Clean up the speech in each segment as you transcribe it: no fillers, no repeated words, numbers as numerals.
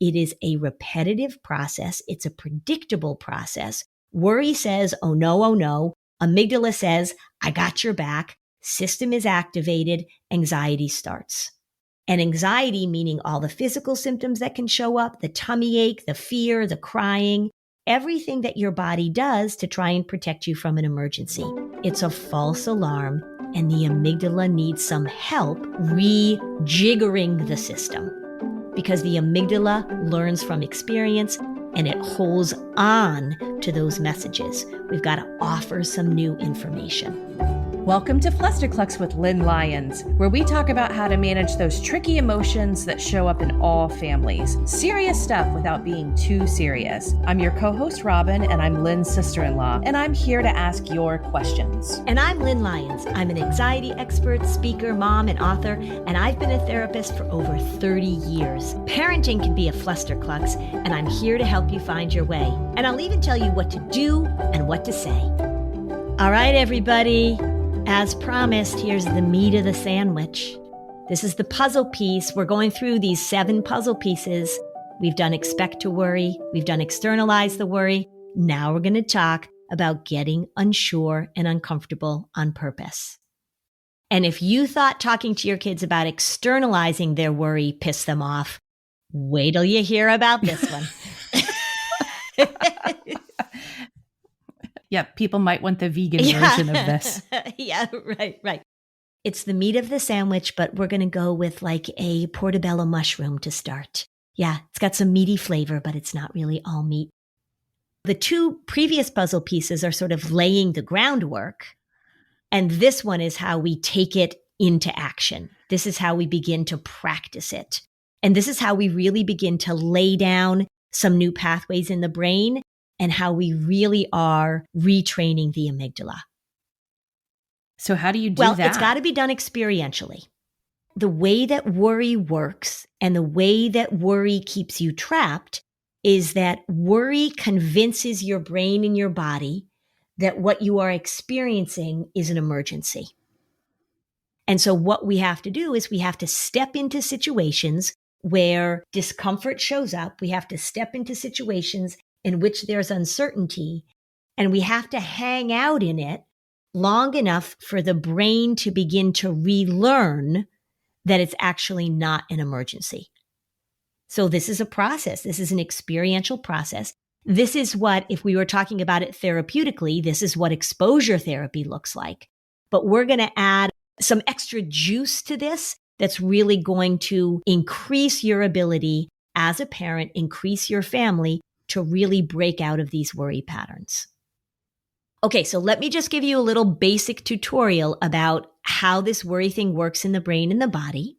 It is a repetitive process. It's a predictable process. Worry says, oh no, oh no. Amygdala says, I got your back. System is activated. Anxiety starts. And anxiety, meaning all the physical symptoms that can show up, the tummy ache, the fear, the crying, everything that your body does to try and protect you from an emergency. It's a false alarm, and the amygdala needs some help rejiggering the system, because the amygdala learns from experience and it holds on to those messages. We've got to offer some new information. Welcome to Flusterclux with Lynn Lyons, where we talk about how to manage those tricky emotions that show up in all families. Serious stuff without being too serious. I'm your co-host, Robin, and I'm Lynn's sister-in-law, and I'm here to ask your questions. And I'm Lynn Lyons. I'm an anxiety expert, speaker, mom, and author, and I've been a therapist for over 30 years. Parenting can be a flusterclux, and I'm here to help you find your way. And I'll even tell you what to do and what to say. All right, everybody. As promised, here's the meat of the sandwich. This is the puzzle piece. We're going through these 7 puzzle pieces. We've done expect to worry. We've done externalize the worry. Now we're going to talk about getting unsure and uncomfortable on purpose. And if you thought talking to your kids about externalizing their worry pissed them off, wait till you hear about this one. Yeah, people might want the vegan version of this. Yeah, right. It's the meat of the sandwich, but we're going to go with like a portobello mushroom to start. Yeah, it's got some meaty flavor, but it's not really all meat. The 2 previous puzzle pieces are sort of laying the groundwork. And this one is how we take it into action. This is how we begin to practice it. And this is how we really begin to lay down some new pathways in the brain and how we really are retraining the amygdala. So how do you do that? Well, it's got to be done experientially. The way that worry works and the way that worry keeps you trapped is that worry convinces your brain and your body that what you are experiencing is an emergency. And so what we have to do is we have to step into situations where discomfort shows up. We have to step into situations in which there's uncertainty, and we have to hang out in it long enough for the brain to begin to relearn that it's actually not an emergency. So this is a process. This is an experiential process. This is what, if we were talking about it therapeutically, this is what exposure therapy looks like. But we're going to add some extra juice to this that's really going to increase your ability as a parent, increase your family to really break out of these worry patterns. Okay, so let me just give you a little basic tutorial about how this worry thing works in the brain and the body.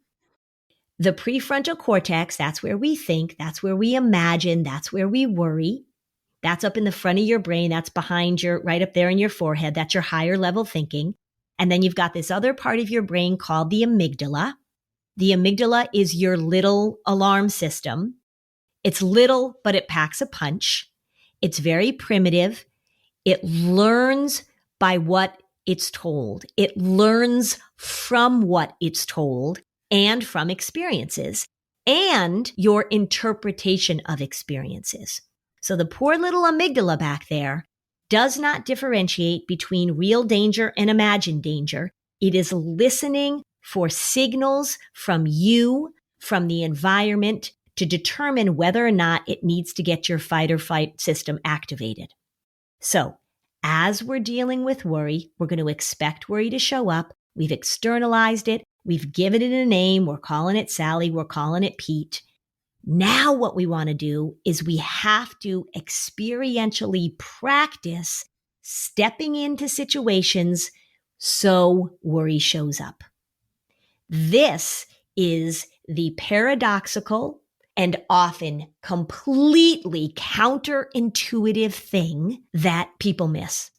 The prefrontal cortex, that's where we think, that's where we imagine, that's where we worry. That's up in the front of your brain, that's behind your, right up there in your forehead, that's your higher level thinking. And then you've got this other part of your brain called the amygdala. The amygdala is your little alarm system. It's little, but it packs a punch. It's very primitive. It learns by what it's told. It learns from what it's told and from experiences and your interpretation of experiences. So the poor little amygdala back there does not differentiate between real danger and imagined danger. It is listening for signals from you, from the environment, to determine whether or not it needs to get your fight or flight system activated. So as we're dealing with worry, we're going to expect worry to show up. We've externalized it. We've given it a name. We're calling it Sally. We're calling it Pete. Now what we want to do is we have to experientially practice stepping into situations so worry shows up. This is the paradoxical and often completely counterintuitive thing that people miss.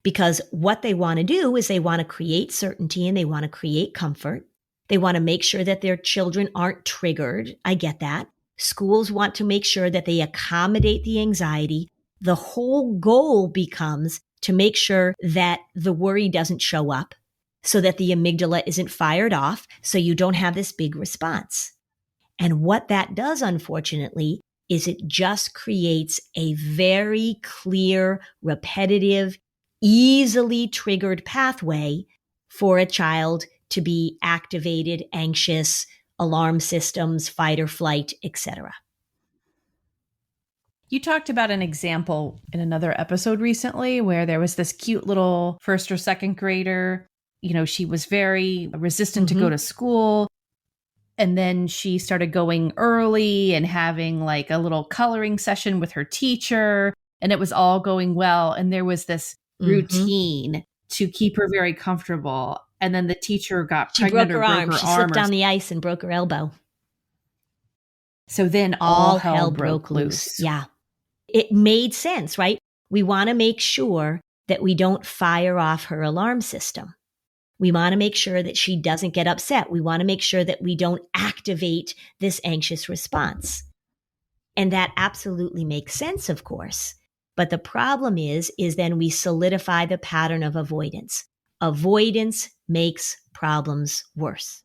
Because what they want to do is they want to create certainty and they want to create comfort. They want to make sure that their children aren't triggered. I get that. Schools want to make sure that they accommodate the anxiety. The whole goal becomes to make sure that the worry doesn't show up so that the amygdala isn't fired off so you don't have this big response. And what that does, unfortunately, is it just creates a very clear, repetitive, easily triggered pathway for a child to be activated, anxious, alarm systems, fight or flight, etc. You talked about an example in another episode recently where there was this cute little first or second grader. You know, she was very resistant to go to school. And then she started going early and having like a little coloring session with her teacher. And it was all going well. And there was this routine to keep her very comfortable. And then the teacher got pregnant or broke her arm. She slipped on the ice and broke her elbow. So then all hell broke loose. Yeah. It made sense, right? We want to make sure that we don't fire off her alarm system. We want to make sure that she doesn't get upset. We want to make sure that we don't activate this anxious response. And that absolutely makes sense, of course. But the problem is then we solidify the pattern of avoidance. Avoidance makes problems worse.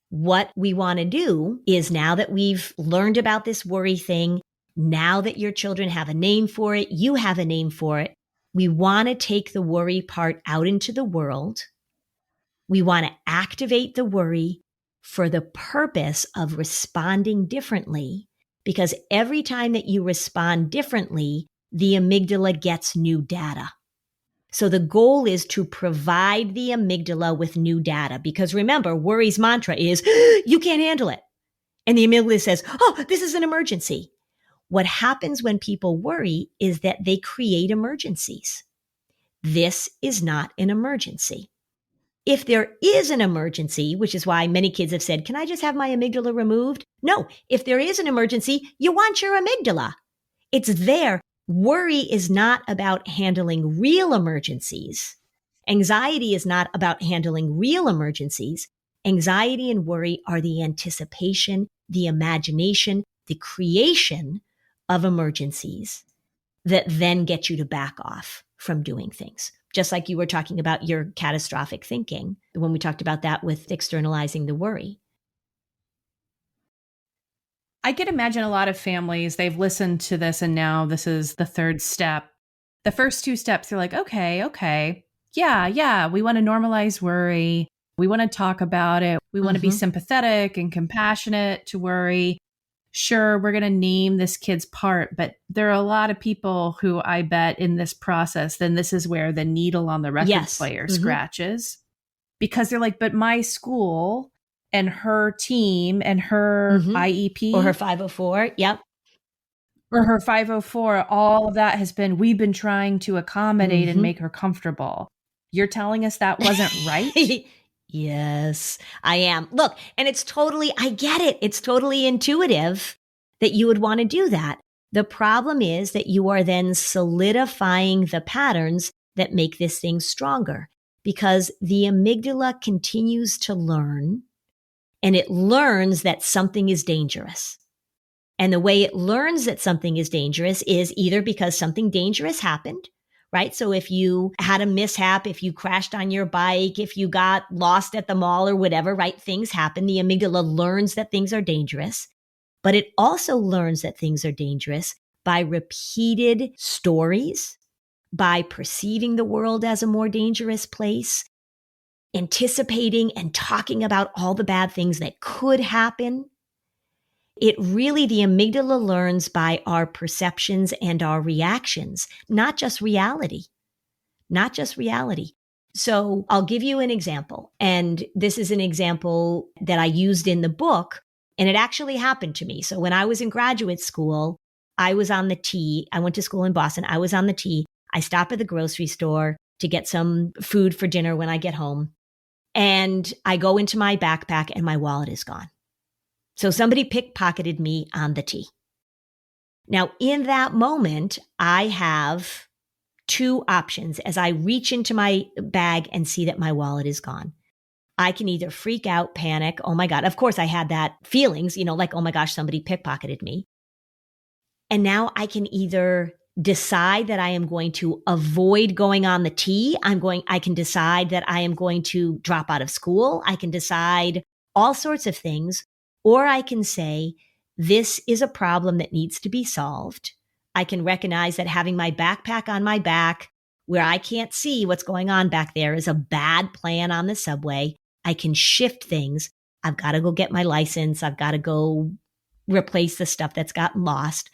What we want to do is, now that we've learned about this worry thing, now that your children have a name for it, you have a name for it, we want to take the worry part out into the world. We want to activate the worry for the purpose of responding differently, because every time that you respond differently, the amygdala gets new data. So the goal is to provide the amygdala with new data, because remember, worry's mantra is, you can't handle it. And the amygdala says, oh, this is an emergency. What happens when people worry is that they create emergencies. This is not an emergency. If there is an emergency, which is why many kids have said, can I just have my amygdala removed? No, if there is an emergency, you want your amygdala. It's there. Worry is not about handling real emergencies. Anxiety is not about handling real emergencies. Anxiety and worry are the anticipation, the imagination, the creation of emergencies that then get you to back off from doing things. Just like you were talking about your catastrophic thinking, when we talked about that with externalizing the worry. I can imagine a lot of families, they've listened to this and now this is the third step. The first two steps, they're like, okay. Yeah, we want to normalize worry. We want to talk about it. We want to be sympathetic and compassionate to worry. Sure, we're going to name this kid's part, but there are a lot of people who I bet in this process, then this is where the needle on the record player scratches, because they're like, but my school and her team and her IEP or her 504. Yep. Or her 504, all of that has been, we've been trying to accommodate and make her comfortable. You're telling us that wasn't right? Yes, I am. Look, and it's totally, I get it. It's totally intuitive that you would want to do that. The problem is that you are then solidifying the patterns that make this thing stronger, because the amygdala continues to learn, and it learns that something is dangerous. And the way it learns that something is dangerous is either because something dangerous happened, right? So if you had a mishap, if you crashed on your bike, if you got lost at the mall or whatever, right? Things happen. The amygdala learns that things are dangerous, but it also learns that things are dangerous by repeated stories, by perceiving the world as a more dangerous place, anticipating and talking about all the bad things that could happen. The amygdala learns by our perceptions and our reactions, not just reality. So I'll give you an example. And this is an example that I used in the book, and it actually happened to me. So when I was in graduate school, I was on the T. I went to school in Boston. I was on the T. I stop at the grocery store to get some food for dinner when I get home. And I go into my backpack and my wallet is gone. So somebody pickpocketed me on the T. Now, in that moment, I have two options as I reach into my bag and see that my wallet is gone. I can either freak out, panic, oh my God. Of course, I had that feelings, like, oh my gosh, somebody pickpocketed me. And now I can either decide that I am going to avoid going on the T. I can decide that I am going to drop out of school. I can decide all sorts of things. Or I can say, this is a problem that needs to be solved. I can recognize that having my backpack on my back where I can't see what's going on back there is a bad plan on the subway. I can shift things. I've got to go get my license. I've got to go replace the stuff that's gotten lost.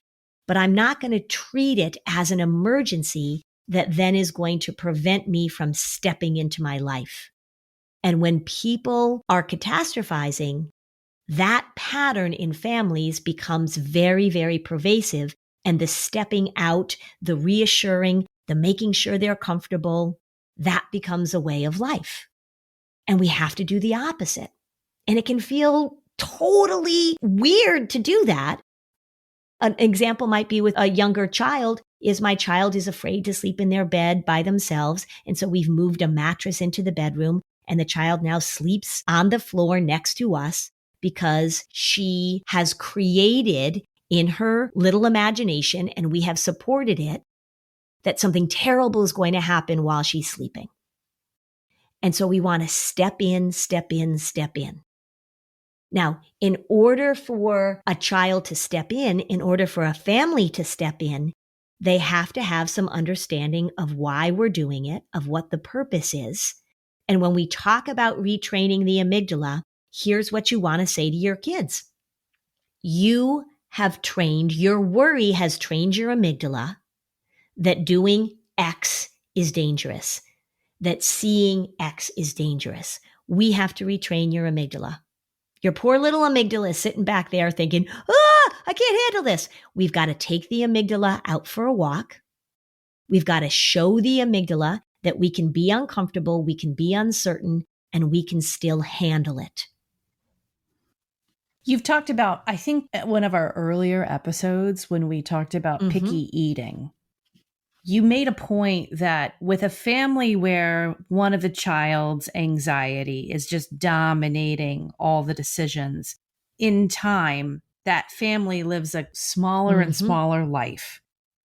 But I'm not going to treat it as an emergency that then is going to prevent me from stepping into my life. And when people are catastrophizing, that pattern in families becomes very, very pervasive. And the stepping out, the reassuring, the making sure they're comfortable, that becomes a way of life. And we have to do the opposite. And it can feel totally weird to do that. An example might be with a younger child is my child is afraid to sleep in their bed by themselves. And so we've moved a mattress into the bedroom and the child now sleeps on the floor next to us because she has created in her little imagination, and we have supported it, that something terrible is going to happen while she's sleeping. And so we want to step in, step in, step in. Now, in order for a child to step in order for a family to step in, they have to have some understanding of why we're doing it, of what the purpose is. And when we talk about retraining the amygdala, here's what you want to say to your kids. You have trained, your worry has trained your amygdala that doing X is dangerous, that seeing X is dangerous. We have to retrain your amygdala. Your poor little amygdala is sitting back there thinking, I can't handle this. We've got to take the amygdala out for a walk. We've got to show the amygdala that we can be uncomfortable, we can be uncertain, and we can still handle it. You've talked about, I think, one of our earlier episodes when we talked about picky eating. You made a point that with a family where one of the child's anxiety is just dominating all the decisions, in time, that family lives a smaller and smaller life,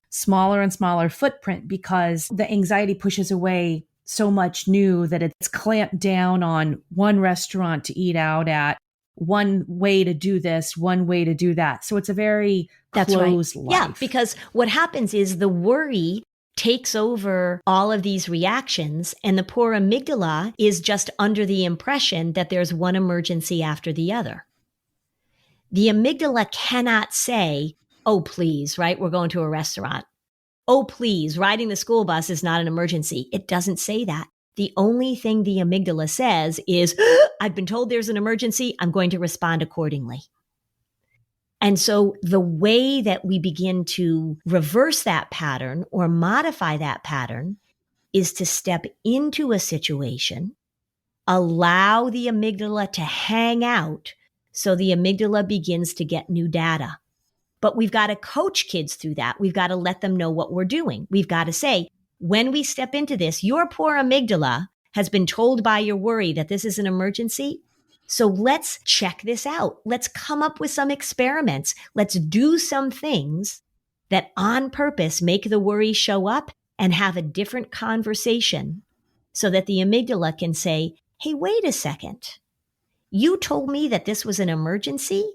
smaller and smaller footprint, because the anxiety pushes away so much new that it's clamped down on one restaurant to eat out at, one way to do this, one way to do that. So it's a very closed life. Yeah, because what happens is the worry takes over all of these reactions, and the poor amygdala is just under the impression that there's one emergency after the other. The amygdala cannot say, oh, please, right? We're going to a restaurant. Oh, please, riding the school bus is not an emergency. It doesn't say that. The only thing the amygdala says is, I've been told there's an emergency. I'm going to respond accordingly. And so the way that we begin to reverse that pattern or modify that pattern is to step into a situation, allow the amygdala to hang out so the amygdala begins to get new data. But we've got to coach kids through that. We've got to let them know what we're doing. We've got to say, when we step into this, your poor amygdala has been told by your worry that this is an emergency. So let's check this out. Let's come up with some experiments. Let's do some things that on purpose make the worry show up and have a different conversation so that the amygdala can say, hey, wait a second. You told me that this was an emergency.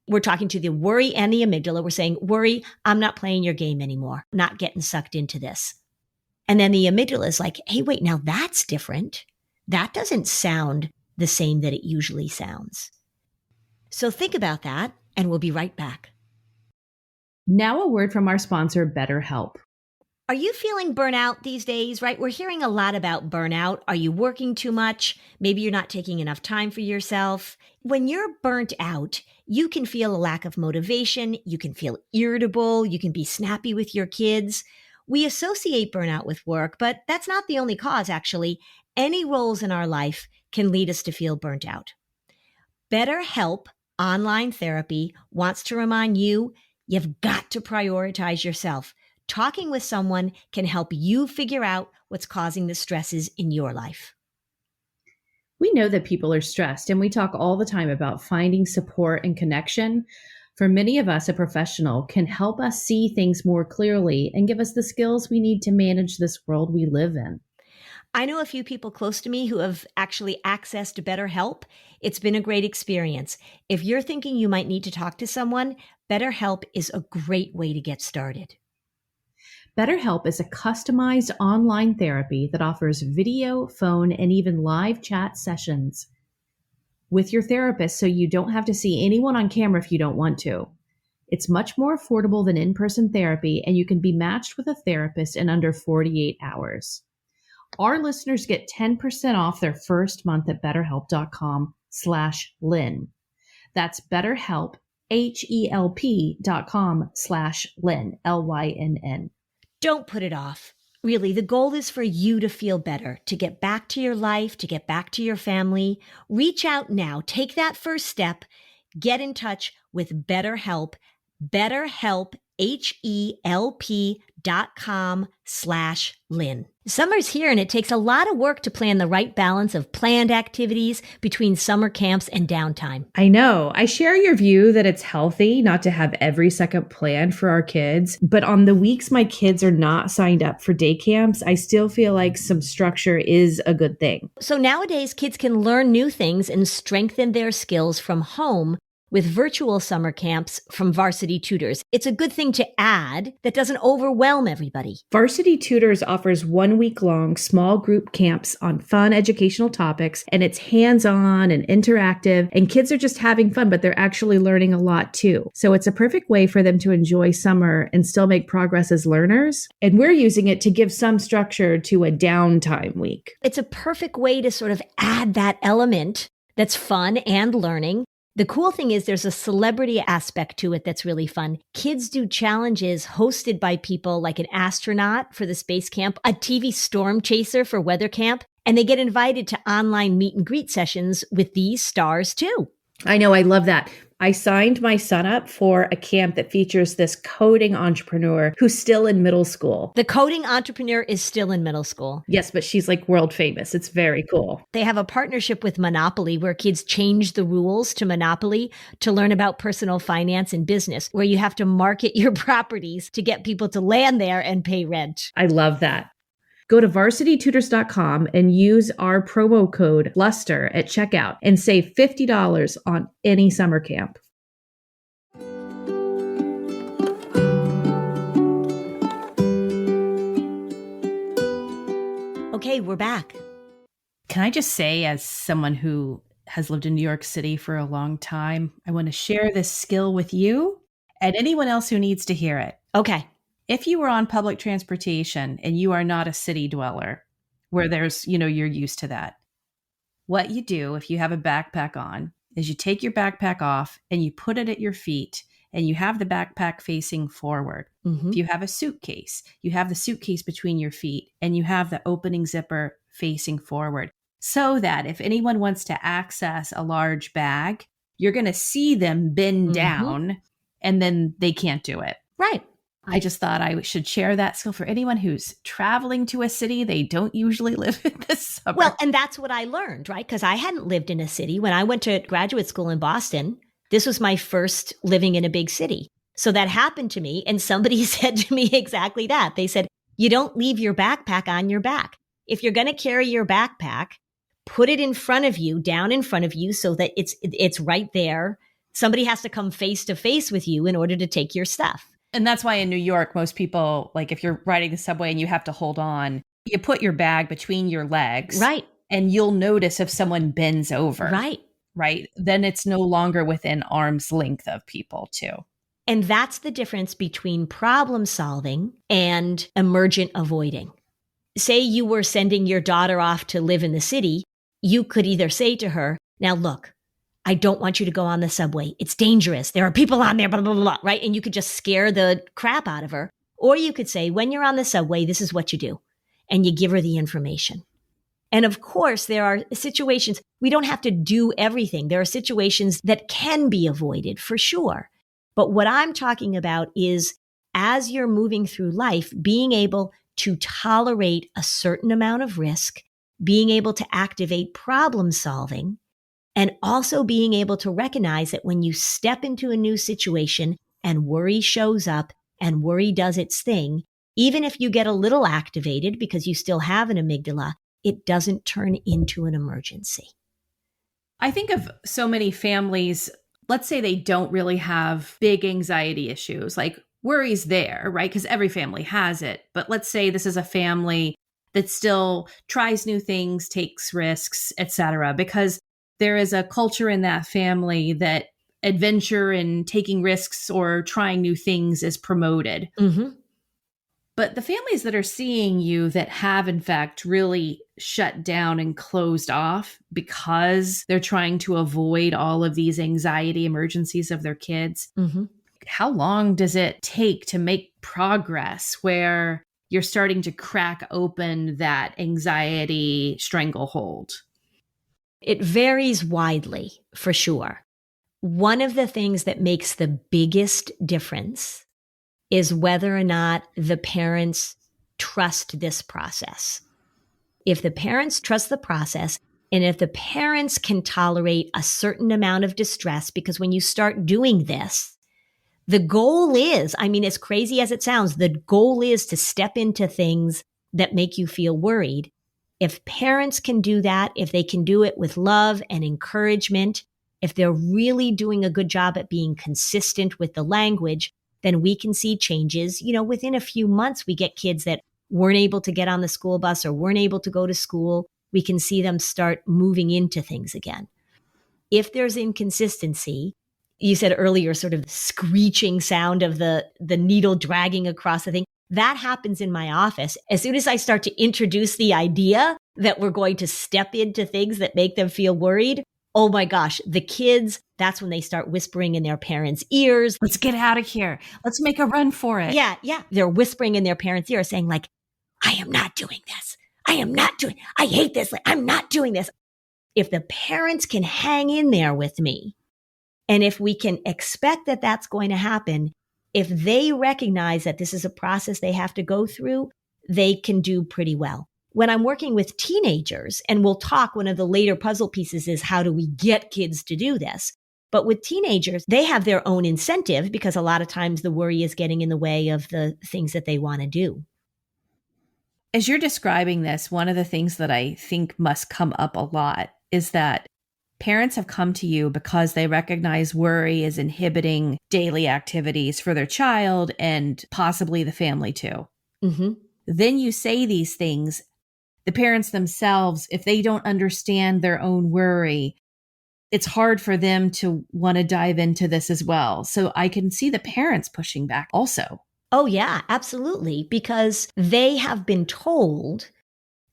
We're talking to the worry and the amygdala. We're saying, worry, I'm not playing your game anymore. I'm not getting sucked into this. And then the amygdala is like, hey, wait, now that's different. That doesn't sound the same that it usually sounds. So think about that, and we'll be right back. Now a word from our sponsor, BetterHelp. Are you feeling burnout these days, right? We're hearing a lot about burnout. Are you working too much? Maybe you're not taking enough time for yourself. When you're burnt out, you can feel a lack of motivation. You can feel irritable. You can be snappy with your kids. We associate burnout with work, but that's not the only cause, actually. Any roles in our life can lead us to feel burnt out. BetterHelp Online Therapy wants to remind you, you've got to prioritize yourself. Talking with someone can help you figure out what's causing the stresses in your life. We know that people are stressed, and we talk all the time about finding support and connection. For many of us, a professional can help us see things more clearly and give us the skills we need to manage this world we live in. I know a few people close to me who have actually accessed BetterHelp. It's been a great experience. If you're thinking you might need to talk to someone, BetterHelp is a great way to get started. BetterHelp is a customized online therapy that offers video, phone, and even live chat sessions with your therapist so you don't have to see anyone on camera if you don't want to. It's much more affordable than in-person therapy, and you can be matched with a therapist in under 48 hours. Our listeners get 10% off their first month at betterhelp.com/Lynn. That's BetterHelp, HELP.com/Lynn, LYNN. Don't put it off. Really, the goal is for you to feel better, to get back to your life, to get back to your family. Reach out now. Take that first step. Get in touch with BetterHelp. BetterHelp, HELP.com/Lynn. Summer's here and it takes a lot of work to plan the right balance of planned activities between summer camps and downtime. I know. I share your view that it's healthy not to have every second planned for our kids, but on the weeks my kids are not signed up for day camps, I still feel like some structure is a good thing. So nowadays, kids can learn new things and strengthen their skills from home with virtual summer camps from Varsity Tutors. It's a good thing to add that doesn't overwhelm everybody. Varsity Tutors offers 1 week-long small group camps on fun educational topics, and it's hands-on and interactive, and kids are just having fun, but they're actually learning a lot too. So it's a perfect way for them to enjoy summer and still make progress as learners. And we're using it to give some structure to a downtime week. It's a perfect way to sort of add that element that's fun and learning. The cool thing is there's a celebrity aspect to it that's really fun. Kids do challenges hosted by people like an astronaut for the space camp, a TV storm chaser for weather camp, and they get invited to online meet and greet sessions with these stars too. I know, I love that. I signed my son up for a camp that features this coding entrepreneur who's still in middle school. The coding entrepreneur is still in middle school. Yes, but she's like world famous. It's very cool. They have a partnership with Monopoly where kids change the rules to Monopoly to learn about personal finance and business, where you have to market your properties to get people to land there and pay rent. I love that. Go to varsitytutors.com and use our promo code Fluster at checkout and save $50 on any summer camp. Okay, we're back. Can I just say, as someone who has lived in New York City for a long time, I want to share this skill with you and anyone else who needs to hear it. Okay. If you were on public transportation and you are not a city dweller where there's, you're used to that, what you do if you have a backpack on is you take your backpack off and you put it at your feet and you have the backpack facing forward. Mm-hmm. If you have a suitcase, you have the suitcase between your feet and you have the opening zipper facing forward so that if anyone wants to access a large bag, you're going to see them bend down and then they can't do it. Right. I just thought I should share that skill for anyone who's traveling to a city they don't usually live in this summer. Well, and that's what I learned, right? Because I hadn't lived in a city. When I went to graduate school in Boston, this was my first living in a big city. So that happened to me. And somebody said to me exactly that. They said, you don't leave your backpack on your back. If you're going to carry your backpack, put it in front of you, down in front of you so that it's right there. Somebody has to come face to face with you in order to take your stuff. And that's why in New York, most people, like if you're riding the subway and you have to hold on, you put your bag between your legs. Right. And you'll notice if someone bends over. Right. Right. Then it's no longer within arm's length of people too. And that's the difference between problem solving and emergent avoiding. Say you were sending your daughter off to live in the city, you could either say to her, now look, I don't want you to go on the subway. It's dangerous. There are people on there, blah, blah, blah, blah, right? And you could just scare the crap out of her. Or you could say, when you're on the subway, this is what you do. And you give her the information. And of course, there are situations, we don't have to do everything. There are situations that can be avoided for sure. But what I'm talking about is as you're moving through life, being able to tolerate a certain amount of risk, being able to activate problem solving, and also being able to recognize that when you step into a new situation and worry shows up and worry does its thing, even if you get a little activated because you still have an amygdala, it doesn't turn into an emergency. I think of so many families, let's say they don't really have big anxiety issues, like worry's there, right? Because every family has it. But let's say this is a family that still tries new things, takes risks, etc. Because there is a culture in that family that adventure and taking risks or trying new things is promoted. Mm-hmm. But the families that are seeing you that have, in fact, really shut down and closed off because they're trying to avoid all of these anxiety emergencies of their kids, Mm-hmm. how long does it take to make progress where you're starting to crack open that anxiety stranglehold? It varies widely, for sure. One of the things that makes the biggest difference is whether or not the parents trust this process. If the parents trust the process, and if the parents can tolerate a certain amount of distress, because when you start doing this, the goal is, I mean, as crazy as it sounds, the goal is to step into things that make you feel worried. If parents can do that, if they can do it with love and encouragement, if they're really doing a good job at being consistent with the language, then we can see changes. You know, within a few months, we get kids that weren't able to get on the school bus or weren't able to go to school. We can see them start moving into things again. If there's inconsistency, you said earlier, sort of the screeching sound of the needle dragging across the thing, that happens in my office. As soon as I start to introduce the idea that we're going to step into things that make them feel worried, oh my gosh, the kids, that's when they start whispering in their parents' ears. Let's get out of here. Let's make a run for it. Yeah. They're whispering in their parents' ear saying like, I am not doing this. I hate this. I'm not doing this. If the parents can hang in there with me, and if we can expect that that's going to happen, if they recognize that this is a process they have to go through, they can do pretty well. When I'm working with teenagers, and we'll talk, one of the later puzzle pieces is how do we get kids to do this? But with teenagers, they have their own incentive because a lot of times the worry is getting in the way of the things that they want to do. As you're describing this, one of the things that I think must come up a lot is that parents have come to you because they recognize worry is inhibiting daily activities for their child and possibly the family too. Mm-hmm. Then you say these things. The parents themselves, if they don't understand their own worry, it's hard for them to want to dive into this as well. So I can see the parents pushing back also. Oh, yeah, absolutely. Because they have been told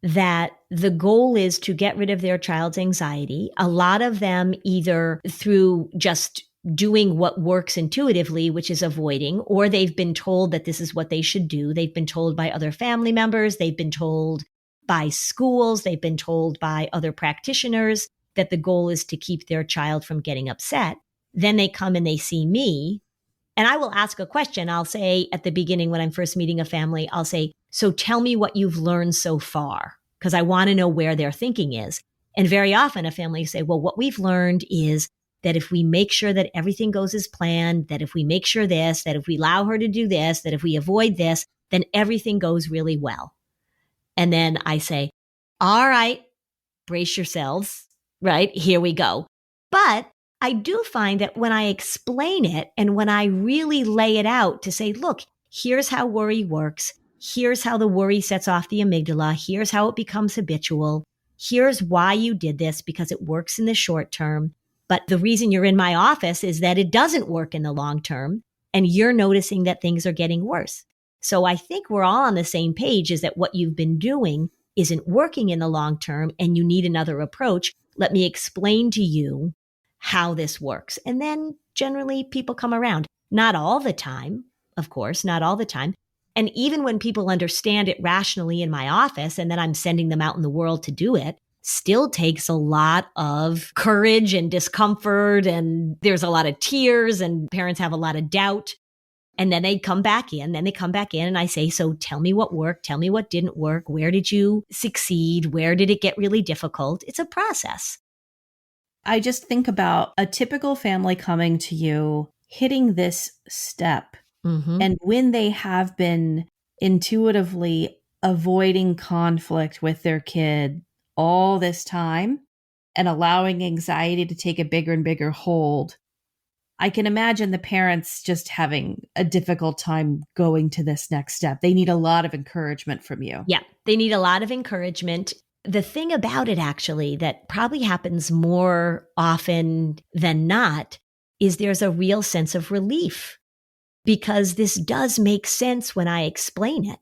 that the goal is to get rid of their child's anxiety. A lot of them either through just doing what works intuitively, which is avoiding, or they've been told that this is what they should do. They've been told by other family members. They've been told by schools. They've been told by other practitioners that the goal is to keep their child from getting upset. Then they come and they see me. And I will ask a question. I'll say at the beginning when I'm first meeting a family, I'll say, so tell me what you've learned so far, because I want to know where their thinking is. And very often a family will say, well, what we've learned is that if we make sure that everything goes as planned, that if we make sure this, that if we allow her to do this, that if we avoid this, then everything goes really well. And then I say, all right, brace yourselves, right? Here we go. But I do find that when I explain it and when I really lay it out to say, look, here's how worry works. Here's how the worry sets off the amygdala. Here's how it becomes habitual. Here's why you did this, because it works in the short term. But the reason you're in my office is that it doesn't work in the long term. And you're noticing that things are getting worse. So I think we're all on the same page, is that what you've been doing isn't working in the long term and you need another approach. Let me explain to you how this works. And then generally people come around. Not all the time, of course, not all the time. And even when people understand it rationally in my office and then I'm sending them out in the world to do it, still takes a lot of courage and discomfort. And there's a lot of tears and parents have a lot of doubt. And then they come back in, and I say, so tell me what worked. Tell me what didn't work. Where did you succeed? Where did it get really difficult? It's a process. I just think about a typical family coming to you, hitting this step. Mm-hmm. And when they have been intuitively avoiding conflict with their kid all this time and allowing anxiety to take a bigger and bigger hold, I can imagine the parents just having a difficult time going to this next step. They need a lot of encouragement from you. Yeah, they need a lot of encouragement. The thing about it actually that probably happens more often than not is there's a real sense of relief because this does make sense when I explain it.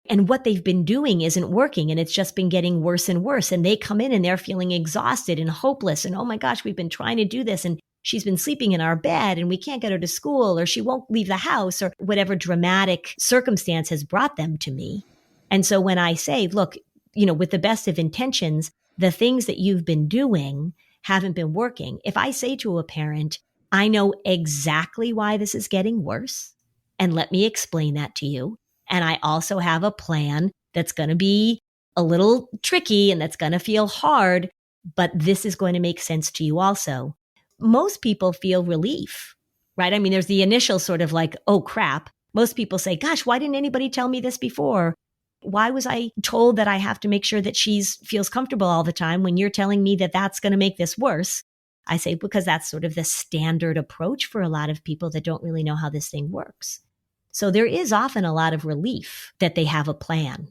And what they've been doing isn't working and it's just been getting worse and worse. And they come in and they're feeling exhausted and hopeless. And oh my gosh, we've been trying to do this and she's been sleeping in our bed and we can't get her to school or she won't leave the house or whatever dramatic circumstance has brought them to me. And so when I say, look, with the best of intentions, the things that you've been doing haven't been working. If I say to a parent, I know exactly why this is getting worse, and let me explain that to you. And I also have a plan that's going to be a little tricky and that's going to feel hard, but this is going to make sense to you also. Most people feel relief, right? I mean, there's the initial sort of like, oh crap. Most people say, gosh, why didn't anybody tell me this before? Why was I told that I have to make sure that she feels comfortable all the time when you're telling me that that's going to make this worse? I say, because that's sort of the standard approach for a lot of people that don't really know how this thing works. So there is often a lot of relief that they have a plan.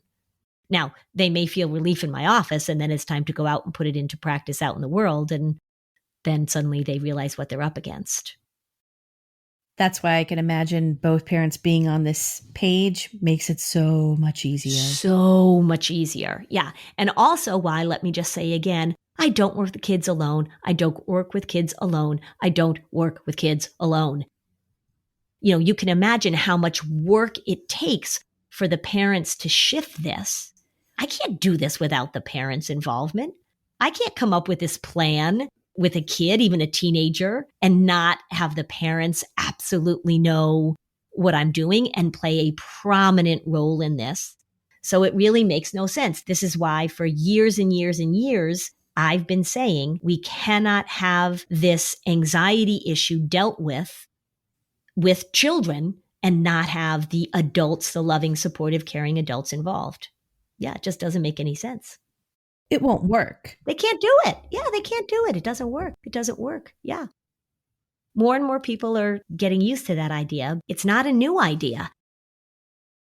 Now, they may feel relief in my office and then it's time to go out and put it into practice out in the world. And then suddenly they realize what they're up against. That's why I can imagine both parents being on this page makes it so much easier. So much easier. Yeah. And also why, let me just say again, I don't work with kids alone. I don't work with kids alone. I don't work with kids alone. You can imagine how much work it takes for the parents to shift this. I can't do this without the parents' involvement. I can't come up with this plan with a kid, even a teenager, and not have the parents absolutely know what I'm doing and play a prominent role in this. So it really makes no sense. This is why for years and years and years, I've been saying we cannot have this anxiety issue dealt with children and not have the adults, the loving, supportive, caring adults involved. Yeah, it just doesn't make any sense. It won't work. They can't do it. Yeah, they can't do it. It doesn't work. It doesn't work. Yeah. More and more people are getting used to that idea. It's not a new idea.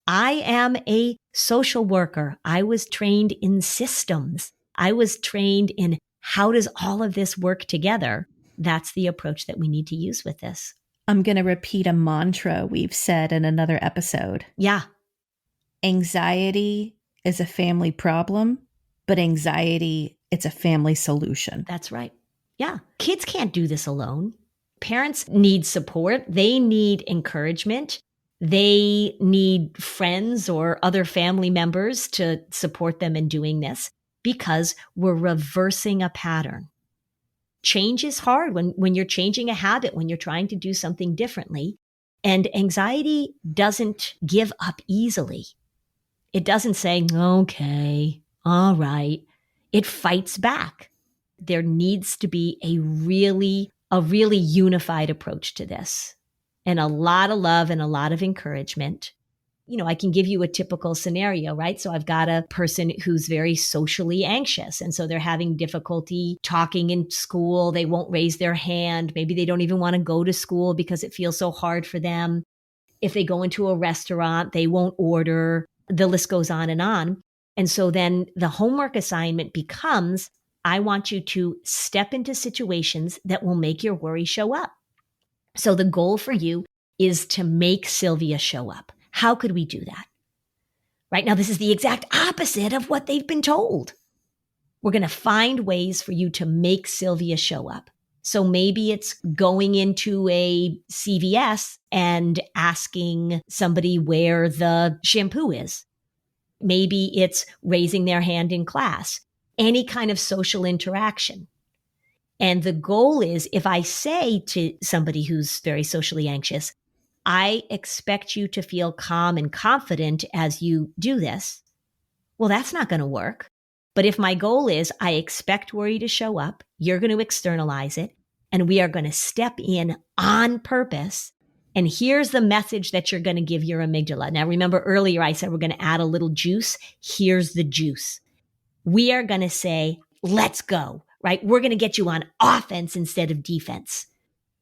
I am a social worker. I was trained in systems. I was trained in how does all of this work together? That's the approach that we need to use with this. I'm going to repeat a mantra we've said in another episode. Yeah. Anxiety is a family problem, but anxiety, it's a family solution. That's right. Yeah. Kids can't do this alone. Parents need support. They need encouragement. They need friends or other family members to support them in doing this because we're reversing a pattern. Change is hard when you're changing a habit, when you're trying to do something differently. And anxiety doesn't give up easily. It doesn't say, okay, all right. It fights back. There needs to be a really unified approach to this and a lot of love and a lot of encouragement. I can give you a typical scenario, right? So I've got a person who's very socially anxious. And so they're having difficulty talking in school. They won't raise their hand. Maybe they don't even want to go to school because it feels so hard for them. If they go into a restaurant, they won't order. The list goes on. And so then the homework assignment becomes, I want you to step into situations that will make your worry show up. So the goal for you is to make Sylvia show up. How could we do that? Right now, this is the exact opposite of what they've been told. We're going to find ways for you to make Sylvia show up. So maybe it's going into a CVS and asking somebody where the shampoo is. Maybe it's raising their hand in class, any kind of social interaction. And the goal is, if I say to somebody who's very socially anxious, I expect you to feel calm and confident as you do this. Well, that's not going to work. But if my goal is I expect worry to show up, you're going to externalize it, and we are going to step in on purpose And here's the message that you're going to give your amygdala. Now, remember earlier I said we're going to add a little juice. Here's the juice. We are going to say, let's go, right? We're going to get you on offense instead of defense.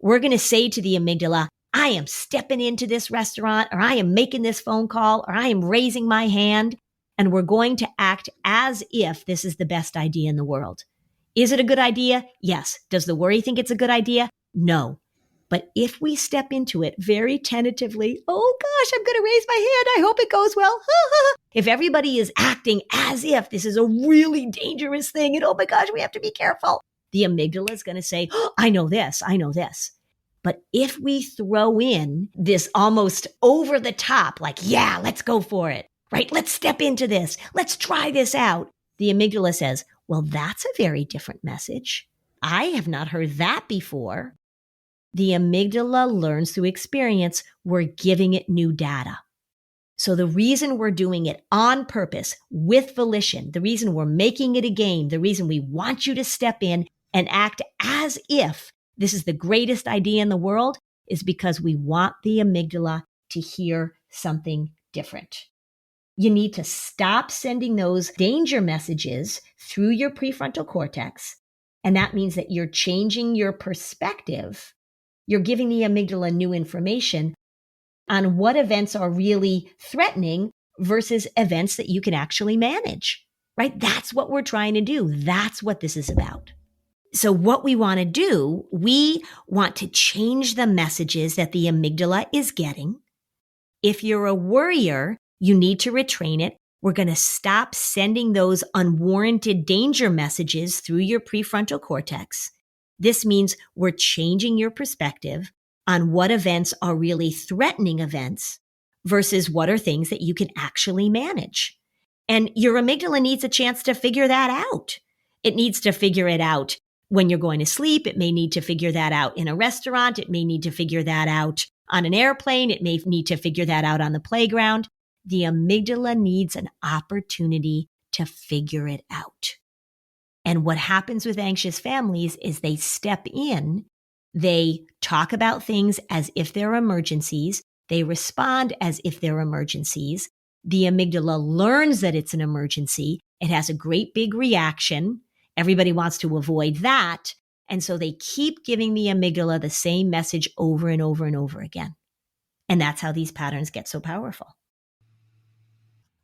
We're going to say to the amygdala, I am stepping into this restaurant, or I am making this phone call, or I am raising my hand. And we're going to act as if this is the best idea in the world. Is it a good idea? Yes. Does the worry think it's a good idea? No. But if we step into it very tentatively, oh gosh, I'm going to raise my hand. I hope it goes well. If everybody is acting as if this is a really dangerous thing and oh my gosh, we have to be careful, the amygdala is going to say, oh, I know this. But if we throw in this almost over the top, like, yeah, let's go for it, right? Let's step into this. Let's try this out. The amygdala says, well, that's a very different message. I have not heard that before. The amygdala learns through experience. We're giving it new data. So the reason we're doing it on purpose, with volition, the reason we're making it a game, the reason we want you to step in and act as if this is the greatest idea in the world is because we want the amygdala to hear something different. You need to stop sending those danger messages through your prefrontal cortex. And that means that you're changing your perspective. You're giving the amygdala new information on what events are really threatening versus events that you can actually manage, right? That's what we're trying to do. That's what this is about. So what we want to do, we want to change the messages that the amygdala is getting. If you're a worrier, you need to retrain it. We're going to stop sending those unwarranted danger messages through your prefrontal cortex. This means we're changing your perspective on what events are really threatening events versus what are things that you can actually manage. And your amygdala needs a chance to figure that out. It needs to figure it out when you're going to sleep. It may need to figure that out in a restaurant. It may need to figure that out on an airplane. It may need to figure that out on the playground. The amygdala needs an opportunity to figure it out. And what happens with anxious families is they step in, they talk about things as if they're emergencies, they respond as if they're emergencies. The amygdala learns that it's an emergency. It has a great big reaction. Everybody wants to avoid that. And so they keep giving the amygdala the same message over and over and over again. And that's how these patterns get so powerful.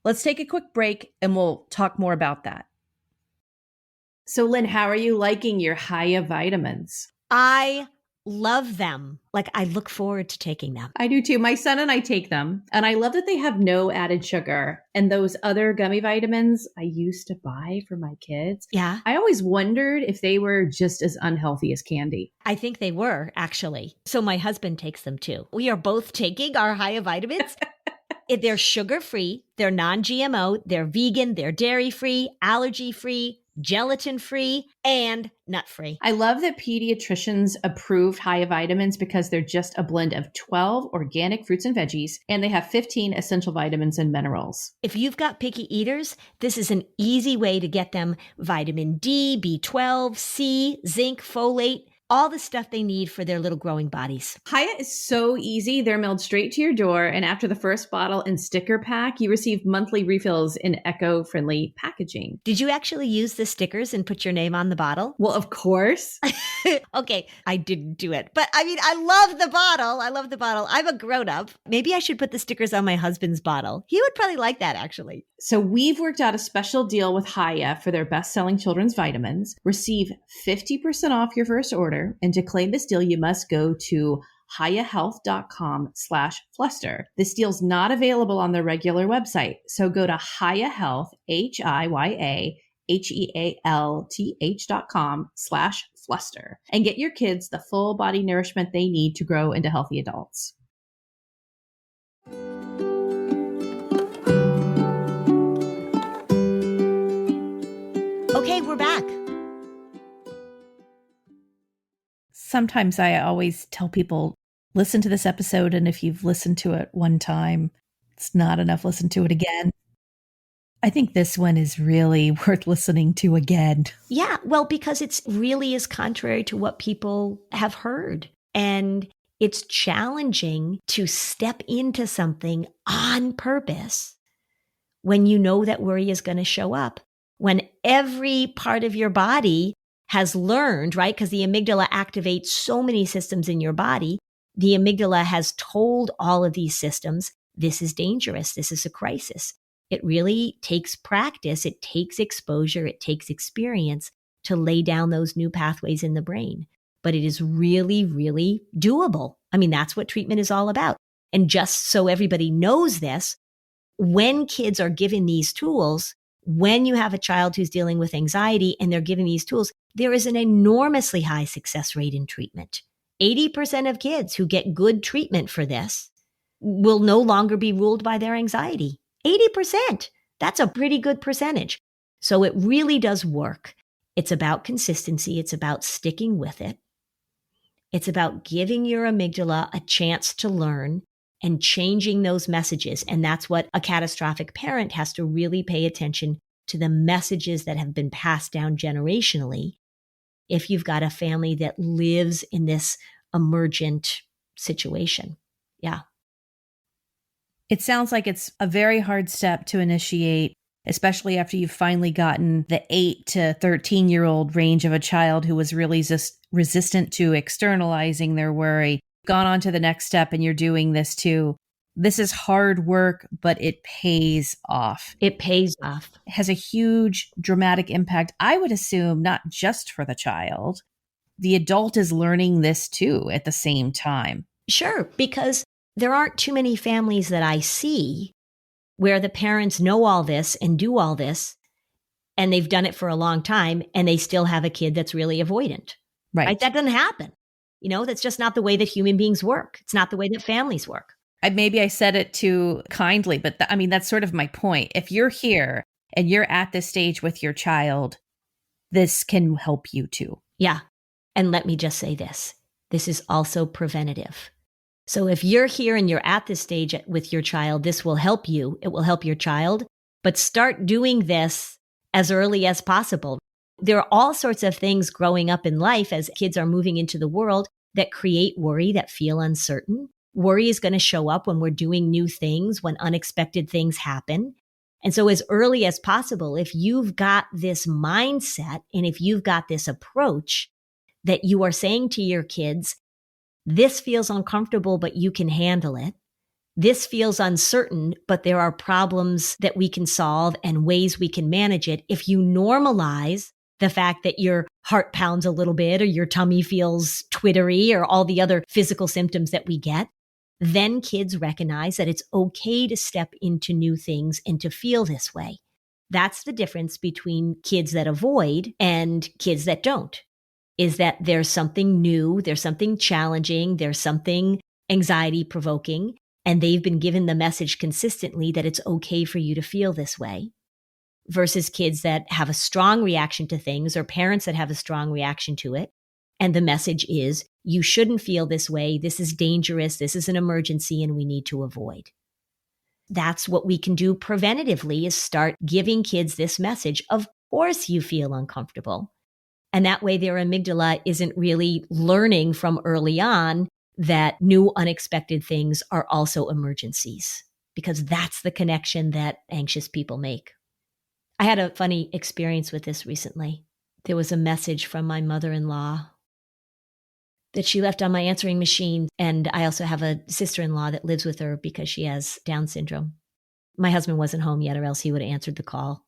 Let's take a quick break and we'll talk more about that. So Lynn, how are you liking your Haya vitamins? I love them. Like, I look forward to taking them. I do too. My son and I take them, and I love that they have no added sugar. And those other gummy vitamins I used to buy for my kids. Yeah. I always wondered if they were just as unhealthy as candy. I think they were, actually. So my husband takes them too. We are both taking our Haya vitamins. They're sugar-free, they're non-GMO, they're vegan, they're dairy-free, allergy-free, gelatin-free, and nut-free. I love that pediatricians approved Haya vitamins because they're just a blend of 12 organic fruits and veggies, and they have 15 essential vitamins and minerals. If you've got picky eaters, this is an easy way to get them vitamin D, B12, C, zinc, folate, all the stuff they need for their little growing bodies. Haya is so easy. They're mailed straight to your door. And after the first bottle and sticker pack, you receive monthly refills in eco-friendly packaging. Did you actually use the stickers and put your name on the bottle? Well, of course. Okay, I didn't do it. But I mean, I love the bottle. I'm a grown-up. Maybe I should put the stickers on my husband's bottle. He would probably like that, actually. So we've worked out a special deal with Haya for their best-selling children's vitamins. Receive 50% off your first order. And to claim this deal, you must go to hayahealth.com/fluster. This deal's not available on their regular website. So go to hayahealth, HIYAHEALTH.com/fluster and get your kids the full body nourishment they need to grow into healthy adults. Okay, we're back. Sometimes I always tell people, listen to this episode, and if you've listened to it one time, it's not enough. Listen to it again. I think this one is really worth listening to again. Yeah, well, because it really is contrary to what people have heard. And It's challenging to step into something on purpose when you know that worry is going to show up, when every part of your body has learned, right? Because the amygdala activates so many systems in your body. The amygdala has told all of these systems, this is dangerous. This is a crisis. It really takes practice. It takes exposure. It takes experience to lay down those new pathways in the brain. But it is really, really doable. I mean, that's what treatment is all about. And just so everybody knows this, when kids are given these tools, when you have a child who's dealing with anxiety and they're given these tools, there is an enormously high success rate in treatment. 80% of kids who get good treatment for this will no longer be ruled by their anxiety. 80%. That's a pretty good percentage. So it really does work. It's about consistency. It's about sticking with it. It's about giving your amygdala a chance to learn and changing those messages. And that's what a catastrophic parent has to really pay attention to, the messages that have been passed down generationally. If you've got a family that lives in this emergent situation. Yeah. It sounds like it's a very hard step to initiate, especially after you've finally gotten the 8 to 13-year-old range of a child who was really just resistant to externalizing their worry, gone on to the next step, and you're doing this too. This is hard work, but it pays off. It pays off. It has a huge dramatic impact, I would assume, not just for the child. The adult is learning this too at the same time. Sure, because there aren't too many families that I see where the parents know all this and do all this, and they've done it for a long time, and they still have a kid that's really avoidant. Right? That doesn't happen. That's just not the way that human beings work. It's not the way that families work. Maybe I said it too kindly, but that's sort of my point. If you're here and you're at this stage with your child, this can help you too. Yeah. And let me just say this. This is also preventative. So if you're here and you're at this stage with your child, this will help you. It will help your child. But start doing this as early as possible. There are all sorts of things growing up in life as kids are moving into the world that create worry, that feel uncertain. Worry is going to show up when we're doing new things, when unexpected things happen. And so as early as possible, if you've got this mindset and if you've got this approach that you are saying to your kids, this feels uncomfortable, but you can handle it. This feels uncertain, but there are problems that we can solve and ways we can manage it. If you normalize the fact that your heart pounds a little bit or your tummy feels twittery or all the other physical symptoms that we get, then kids recognize that it's okay to step into new things and to feel this way. That's the difference between kids that avoid and kids that don't, is that there's something new, there's something challenging, there's something anxiety provoking, and they've been given the message consistently that it's okay for you to feel this way. Versus kids that have a strong reaction to things or parents that have a strong reaction to it. And the message is, you shouldn't feel this way. This is dangerous. This is an emergency and we need to avoid. That's what we can do preventatively, is start giving kids this message. Of course you feel uncomfortable. And that way their amygdala isn't really learning from early on that new unexpected things are also emergencies, because that's the connection that anxious people make. I had a funny experience with this recently. There was a message from my mother-in-law that she left on my answering machine. And I also have a sister-in-law that lives with her because she has Down syndrome. My husband wasn't home yet, or else he would have answered the call.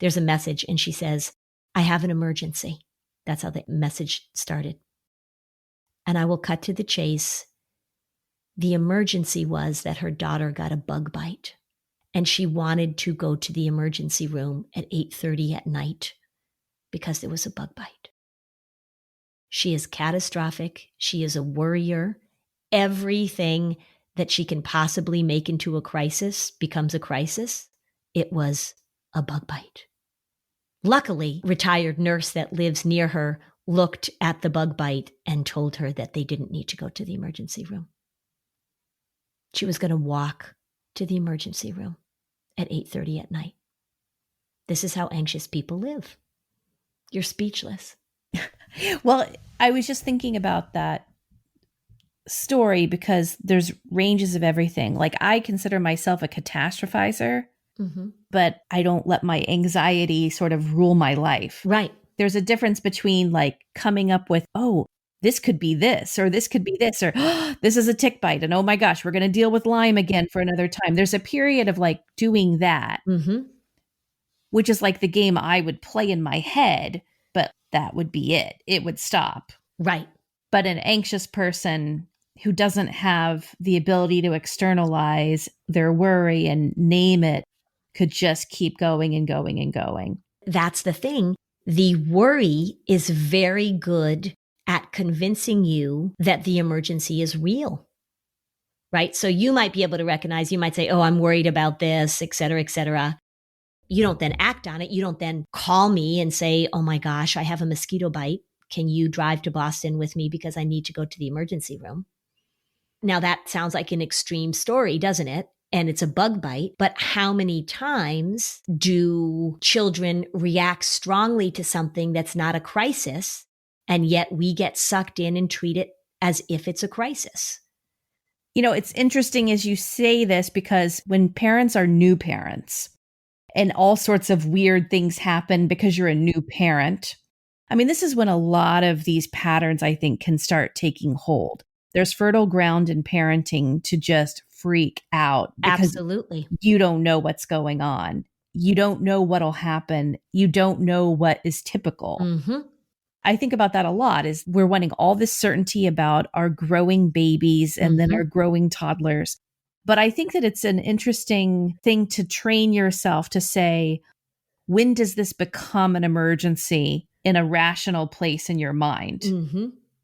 There's a message and she says, I have an emergency. That's how the message started. And I will cut to the chase. The emergency was that her daughter got a bug bite. And she wanted to go to the emergency room at 8:30 at night because there was a bug bite. She is catastrophic. She is a worrier. Everything that she can possibly make into a crisis becomes a crisis. It was a bug bite. Luckily, a retired nurse that lives near her looked at the bug bite and told her that they didn't need to go to the emergency room. She was going to walk to the emergency room at 8:30 at night. This is how anxious people live. You're speechless. Well, I was just thinking about that. story because there's ranges of everything. Like I consider myself a catastrophizer, but I don't let my anxiety sort of rule my life. Right. There's a difference between like coming up with, oh, this could be this, or this could be this, or oh, this is a tick bite. And oh my gosh, we're going to deal with Lyme again for another time. There's a period of like doing that, which is like the game I would play in my head, but that would be it. It would stop. Right. But an anxious person who doesn't have the ability to externalize their worry and name it could just keep going and going and going. That's the thing. The worry is very good at convincing you that the emergency is real, right? So you might be able to recognize, you might say, oh, I'm worried about this, et cetera, et cetera. You don't then act on it. You don't then call me and say, oh my gosh, I have a mosquito bite. Can you drive to Boston with me because I need to go to the emergency room? Now that sounds like an extreme story, doesn't it? And it's a bug bite. But how many times do children react strongly to something that's not a crisis, and yet we get sucked in and treat it as if it's a crisis? You know, it's interesting as you say this because when parents are new parents and all sorts of weird things happen because you're a new parent, I mean, this is when a lot of these patterns, I think, can start taking hold. There's fertile ground in parenting to just freak out because Absolutely. you don't know what's going on. You don't know what'll happen. You don't know what is typical. I think about that a lot is we're wanting all this certainty about our growing babies and then our growing toddlers. But I think that it's an interesting thing to train yourself to say, when does this become an emergency in a rational place in your mind?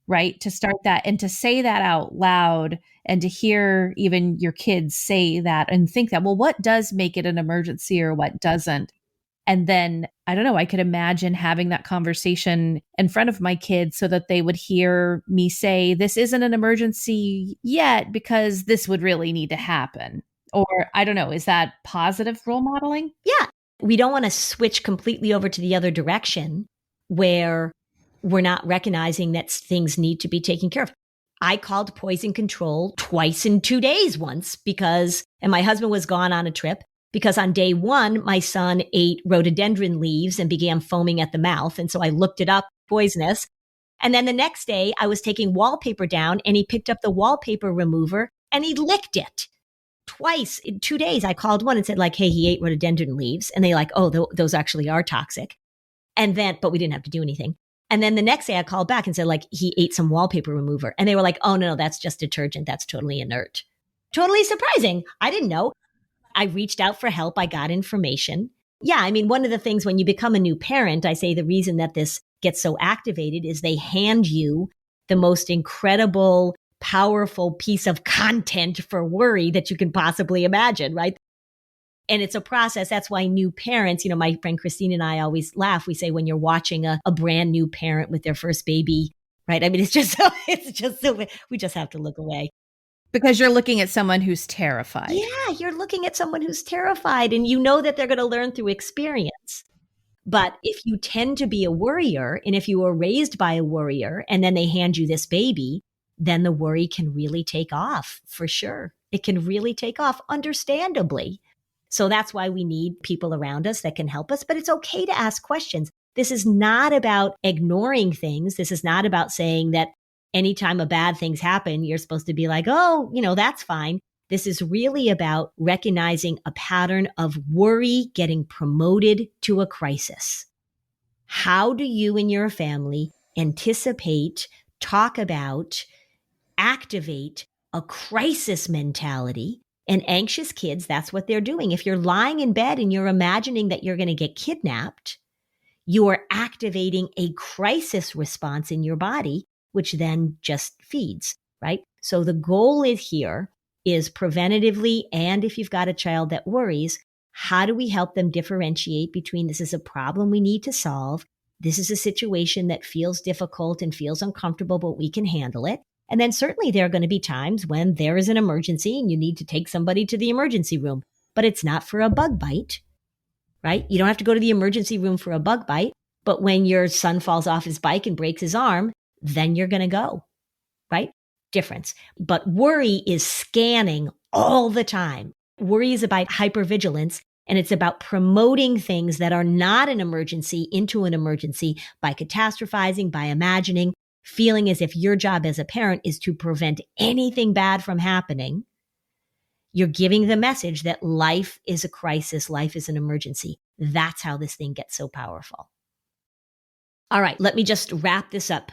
Right? To start that and to say that out loud and to hear even your kids say that and think that, well, what does make it an emergency or what doesn't? And then, I don't know, I could imagine having that conversation in front of my kids so that they would hear me say, this isn't an emergency yet because this would really need to happen. Or I don't know, is that positive role modeling? Yeah. We don't want to switch completely over to the other direction where we're not recognizing that things need to be taken care of. I called poison control twice in 2 days once and my husband was gone on a trip because on day one, my son ate rhododendron leaves and began foaming at the mouth. And so I looked it up, poisonous. And then the next day I was taking wallpaper down and he picked up the wallpaper remover and he licked it. Twice in 2 days, I called one and said like, hey, he ate rhododendron leaves. And they like, oh, those actually are toxic. But we didn't have to do anything. And then the next day I called back and said like, he ate some wallpaper remover. And they were like, oh, no, that's just detergent. That's totally inert. Totally surprising. I didn't know. I reached out for help. I got information. Yeah. I mean, one of the things when you become a new parent, I say the reason that this gets so activated is they hand you the most incredible, powerful piece of content for worry that you can possibly imagine, right? And it's a process. That's why new parents, my friend Christine and I always laugh. We say when you're watching a brand new parent with their first baby, right? I mean, it's just so, we just have to look away. Because you're looking at someone who's terrified. Yeah, you're looking at someone who's terrified and you know that they're going to learn through experience. But if you tend to be a worrier and if you were raised by a worrier and then they hand you this baby, then the worry can really take off for sure. It can really take off, understandably. So that's why we need people around us that can help us. But it's okay to ask questions. This is not about ignoring things. This is not about saying that anytime a bad things happen, you're supposed to be like, oh, that's fine. This is really about recognizing a pattern of worry getting promoted to a crisis. How do you and your family anticipate, talk about, activate a crisis mentality? And anxious kids, that's what they're doing. If you're lying in bed and you're imagining that you're going to get kidnapped, you are activating a crisis response in your body, which then just feeds, right? So the goal here is preventatively, and if you've got a child that worries, how do we help them differentiate between this is a problem we need to solve, this is a situation that feels difficult and feels uncomfortable, but we can handle it. And then certainly there are going to be times when there is an emergency and you need to take somebody to the emergency room, but it's not for a bug bite, right? You don't have to go to the emergency room for a bug bite, but when your son falls off his bike and breaks his arm, then you're going to go, right? difference. But worry is scanning all the time. Worry is about hypervigilance, and it's about promoting things that are not an emergency into an emergency by catastrophizing, by imagining, feeling as if your job as a parent is to prevent anything bad from happening. You're giving the message that life is a crisis, life is an emergency. That's how this thing gets so powerful. All right, let me just wrap this up.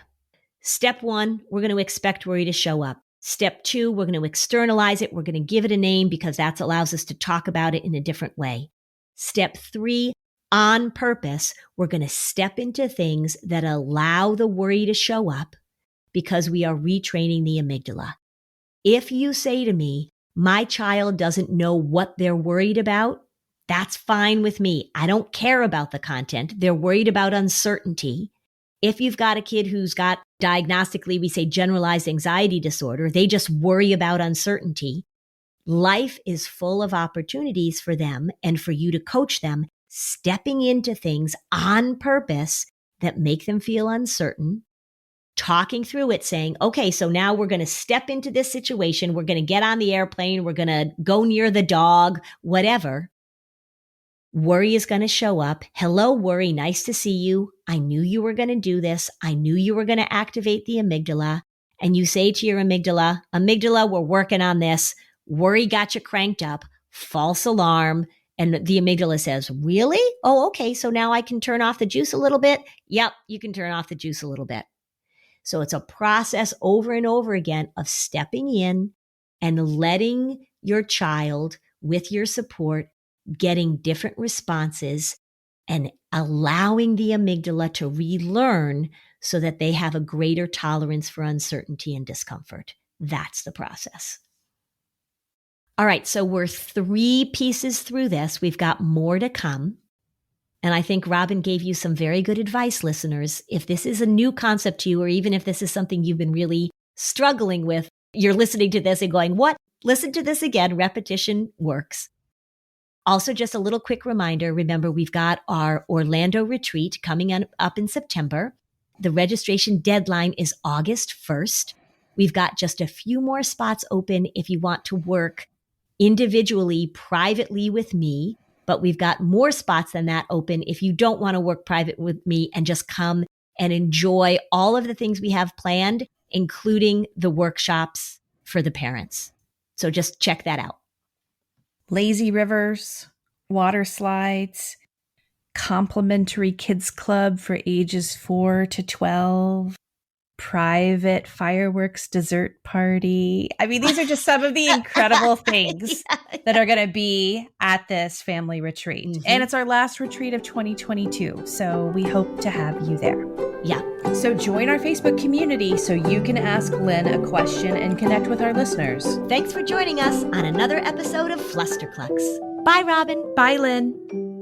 Step 1, we're going to expect worry to show up. Step 2, we're going to externalize it. We're going to give it a name because that allows us to talk about it in a different way. Step 3, on purpose, we're going to step into things that allow the worry to show up because we are retraining the amygdala. If you say to me, my child doesn't know what they're worried about, that's fine with me. I don't care about the content. They're worried about uncertainty. If you've got a kid who's got diagnostically, we say generalized anxiety disorder, they just worry about uncertainty. Life is full of opportunities for them and for you to coach them, stepping into things on purpose that make them feel uncertain, talking through it, saying, okay, so now we're going to step into this situation. We're going to get on the airplane. We're going to go near the dog, whatever. Worry is going to show up. Hello, worry. Nice to see you. I knew you were going to do this. I knew you were going to activate the amygdala. And you say to your amygdala, we're working on this. Worry got you cranked up. False alarm. And the amygdala says, really? Oh, okay. So now I can turn off the juice a little bit. Yep, you can turn off the juice a little bit. So it's a process over and over again of stepping in and letting your child, with your support, getting different responses and allowing the amygdala to relearn so that they have a greater tolerance for uncertainty and discomfort. That's the process. All right, so we're 3 pieces through this. We've got more to come. And I think Robin gave you some very good advice, listeners. If this is a new concept to you, or even if this is something you've been really struggling with, you're listening to this and going, what? Listen to this again. Repetition works. Also, just a little quick reminder, remember, we've got our Orlando retreat coming up in September. The registration deadline is August 1st. We've got just a few more spots open if you want to work individually, privately with me, but we've got more spots than that open if you don't want to work private with me and just come and enjoy all of the things we have planned, including the workshops for the parents. So just check that out. Lazy rivers, water slides, complimentary kids club for ages 4 to 12, private fireworks dessert party. I mean, these are just some of the incredible things that are going to be at this family retreat. Mm-hmm. And it's our last retreat of 2022. So we hope to have you there. Yeah. So join our Facebook community so you can ask Lynn a question and connect with our listeners. Thanks for joining us on another episode of Flusterclux. Bye, Robin. Bye, Lynn.